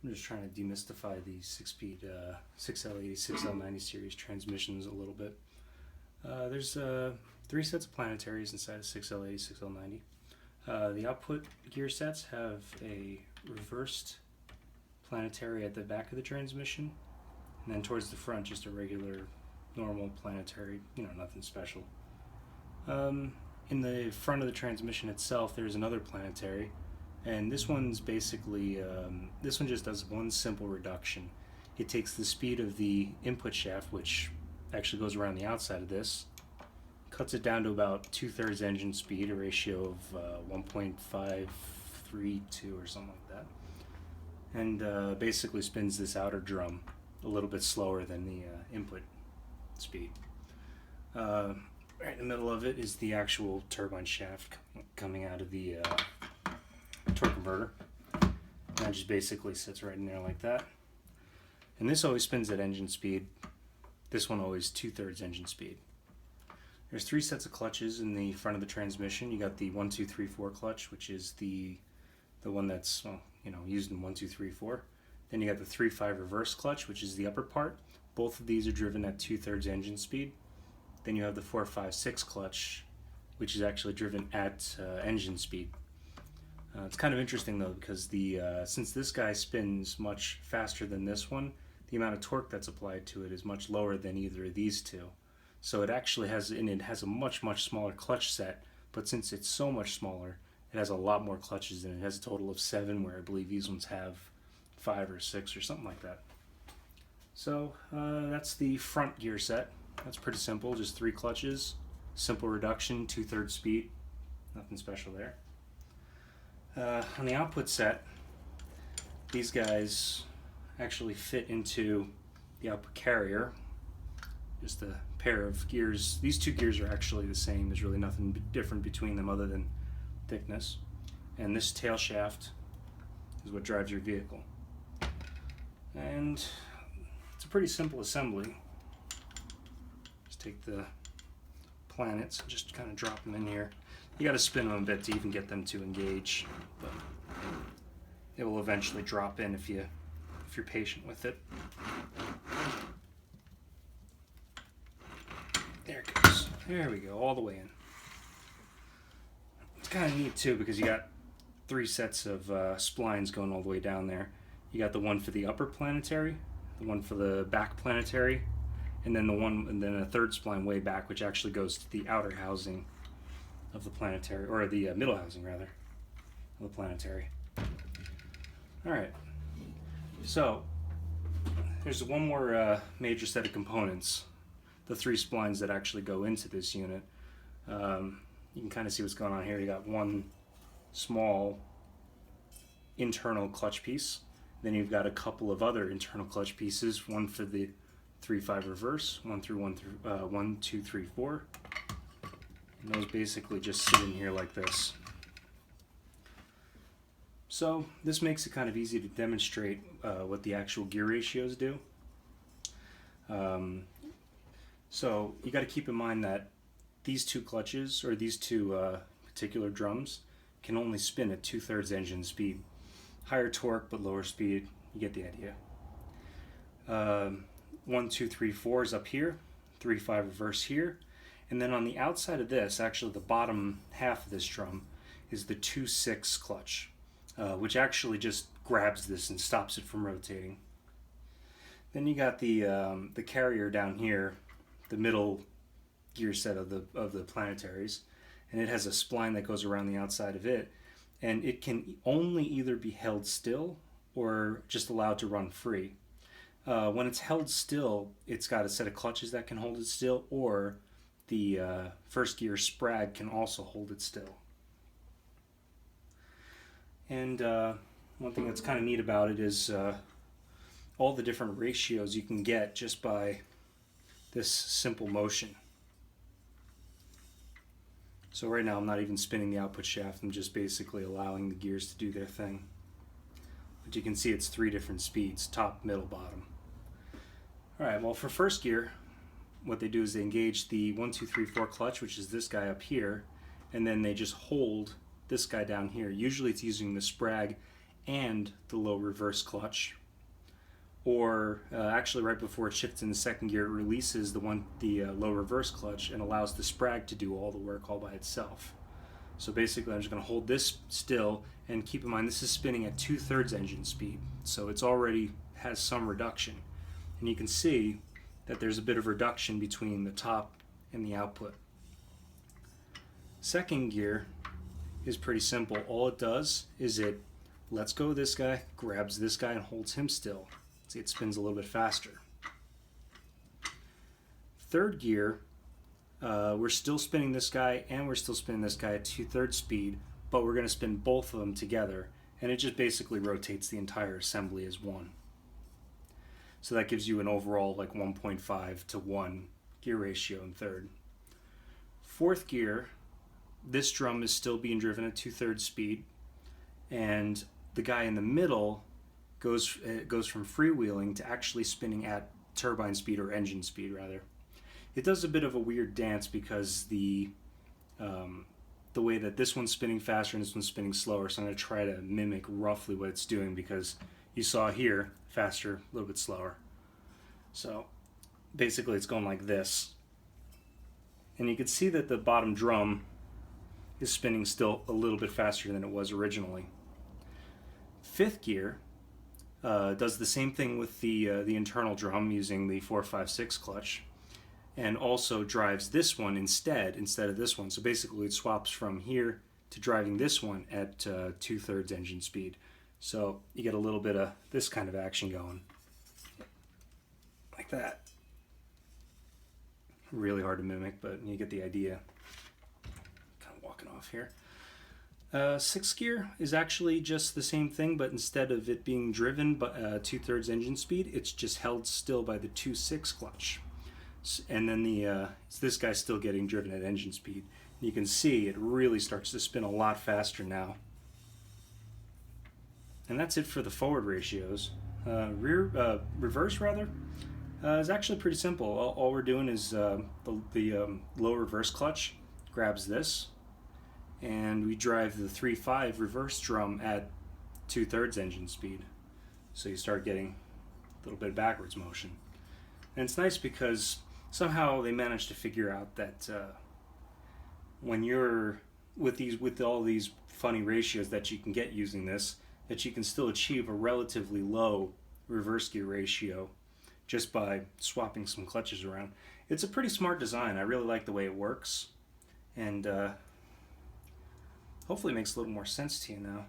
I'm just trying to demystify the 6-speed 6L80, 6L90 series transmissions a little bit. There's 3 sets of planetaries inside of 6L80, 6L90. The output gear sets have a reversed planetary at the back of the transmission, and then towards the front, just a regular, normal planetary, nothing special. In the front of the transmission itself, there's another planetary, and this one's basically, this one just does one simple reduction. It takes the speed of the input shaft, which actually goes around the outside of this, cuts it down to about 2/3 engine speed, a ratio of 1.532 or something like that, and basically spins this outer drum a little bit slower than the input speed. Right in the middle of it is the actual turbine shaft coming out of the torque converter. And that just basically sits right in there like that. And this always spins at engine speed. This one always 2/3 engine speed. There's 3 sets of clutches in the front of the transmission. You got the 1, 2, 3, 4 clutch, which is the one that's used in 1, 2, 3, 4. Then you got the 3/5 reverse clutch, which is the upper part. Both of these are driven at 2/3 engine speed. Then you have the 4, 5, 6 clutch, which is actually driven at engine speed. It's kind of interesting though, because since this guy spins much faster than this one, the amount of torque that's applied to it is much lower than either of these two. So it actually has a much smaller clutch set, but since it's so much smaller, it has a lot more clutches in it. It has a total of 7, where I believe these ones have 5 or 6 or something like that. So that's the front gear set. That's pretty simple, just 3 clutches, simple reduction, 2/3 speed, nothing special there. On the output set, these guys actually fit into the output carrier, just a pair of gears. These 2 gears are actually the same. There's really nothing different between them other than thickness. And this tail shaft is what drives your vehicle. And it's a pretty simple assembly. Just take the planets and just kind of drop them in here. You got to spin them a bit to even get them to engage, but it will eventually drop in if you're patient with it. There it goes. There we go, all the way in. It's kind of neat too, because you got 3 sets of splines going all the way down there. You got the one for the upper planetary, the one for the back planetary, and then a 3rd spline way back, which actually goes to the outer housing of the planetary, or the middle housing rather, of the planetary. Alright, so there's one more major set of components, the 3 splines that actually go into this unit. You can kind of see what's going on here. You got one small internal clutch piece, then you've got a couple of other internal clutch pieces, one for the 3/5 reverse, 1, 2, 3, 4. And those basically just sit in here like this. So this makes it kind of easy to demonstrate what the actual gear ratios do. So you got to keep in mind that these 2 clutches, or these 2 particular drums, can only spin at 2/3 engine speed. Higher torque but lower speed, you get the idea. 1, 2, 3, 4 is up here, 3/5 reverse here. And then on the outside of this, actually the bottom half of this drum, is the 2/6 clutch, which actually just grabs this and stops it from rotating. Then you got the carrier down here, the middle gear set of the planetaries, and it has a spline that goes around the outside of it, and it can only either be held still or just allowed to run free. When it's held still, it's got a set of clutches that can hold it still, or the first gear sprag can also hold it still. And one thing that's kind of neat about it is all the different ratios you can get just by this simple motion. So right now I'm not even spinning the output shaft, I'm just basically allowing the gears to do their thing. But you can see it's 3 different speeds, top, middle, bottom. Alright, well for first gear, what they do is they engage the 1, 2, 3, 4 clutch, which is this guy up here, and then they just hold this guy down here. Usually it's using the sprag and the low reverse clutch, or actually right before it shifts into second gear, it releases the low reverse clutch and allows the sprag to do all the work all by itself. So basically I'm just going to hold this still, and keep in mind this is spinning at 2/3 engine speed, so it's already has some reduction. And you can see that there's a bit of reduction between the top and the output. Second gear is pretty simple. All it does is it lets go of this guy, grabs this guy, and holds him still. See, it spins a little bit faster. Third gear, we're still spinning this guy and we're still spinning this guy at 2/3 speed, but we're going to spin both of them together, and it just basically rotates the entire assembly as one. So that gives you an overall like 1.5 to 1 gear ratio in third. Fourth gear, this drum is still being driven at 2/3 speed, and the guy in the middle goes from freewheeling to actually spinning at turbine speed, or engine speed rather. It does a bit of a weird dance because the way that this one's spinning faster and this one's spinning slower, so I'm going to try to mimic roughly what it's doing, because you saw here, faster, a little bit slower. So basically it's going like this. And you can see that the bottom drum is spinning still a little bit faster than it was originally. Fifth gear does the same thing with the internal drum using the 456 clutch, and also drives this one instead of this one. So basically it swaps from here to driving this one at 2/3 engine speed. So you get a little bit of this kind of action going. Like that. Really hard to mimic, but you get the idea. Kind of walking off here. Sixth gear is actually just the same thing, but instead of it being driven by 2/3 engine speed, it's just held still by the 2/6 clutch. And then this guy's still getting driven at engine speed. And you can see it really starts to spin a lot faster now. And that's it for the forward ratios. Reverse rather, is actually pretty simple. All we're doing is the low reverse clutch grabs this, and we drive the 3/5 reverse drum at 2/3 engine speed. So you start getting a little bit of backwards motion. And it's nice because somehow they managed to figure out that when you're with all these funny ratios that you can get using this, that you can still achieve a relatively low reverse gear ratio just by swapping some clutches around. It's a pretty smart design. I really like the way it works, and hopefully it makes a little more sense to you now.